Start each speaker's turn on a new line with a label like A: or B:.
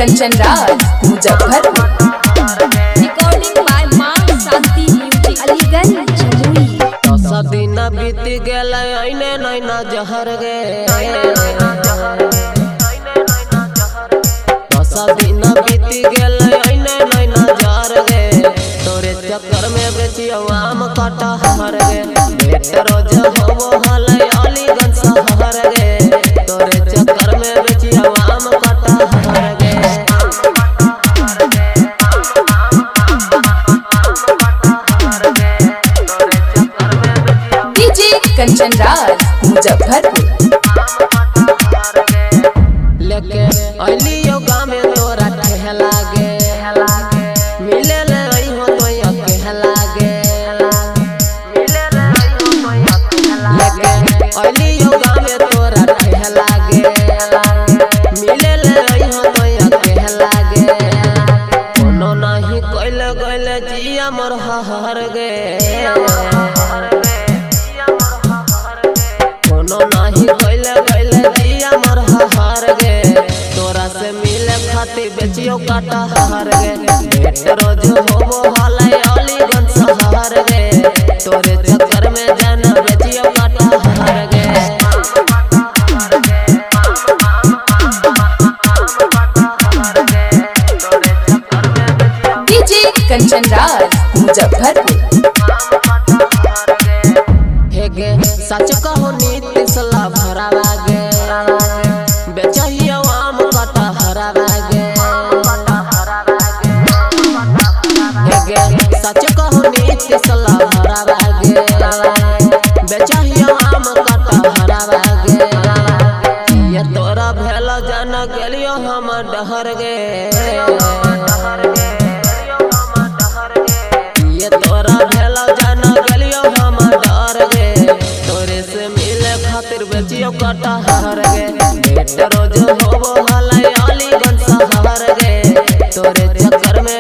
A: Kanchan Raj Muzaffarpur.
B: Recording by Maa Shanti music Aliganj Jamui.
C: 10 दिन बीत गेल ऐने नैना जहर गे 10 दिन बीत गेल ऐने नैना जहर गे तोरे चक्कर में बेचियो आम काटा हर गे बेट रोज होबो हले अलीगंज शहर गे तोरे चक्कर में बेचियो आम काटा हर गे
A: डीजे कंचन राज मुजफ्फरपुर।
C: लेके अलियो गाँव में तोरा ठेला गे मिले ले हो तो कहला गे लेके अलियो गाँव में तोरा ठेला गे मिले ले हो तो कहला गे कोनो नहीं कोइल गइल जिया मोर हर गे कोनो नहीं कोइल गइल जिया मोर हर गे तोरा से मिले खातिर बेचियो काटा हर गे बेट रोज होबो हले अलीगंज शहर गे तोरे चक्कर में जाना बेचियो काटा हर गे
A: डीजे कंचन राज मुजफ्फरपुर।
C: हे गे सच कहो नीतीश ला भरावा गे बेचहियो आम काटा हरावा गे हे गे सच कहो नीतीश ला भरावा गे बेचहियो आम काटा हरावा गे ये तोरा भेल जान गेलियो हम डहर गे ये तोरा भेल जान गेलियो हम डर गे तोरे से मिले खातिर बेचियो काटा हर गे बेट रोज होबो हले अलीगंज शहर गे तोरे चक्कर में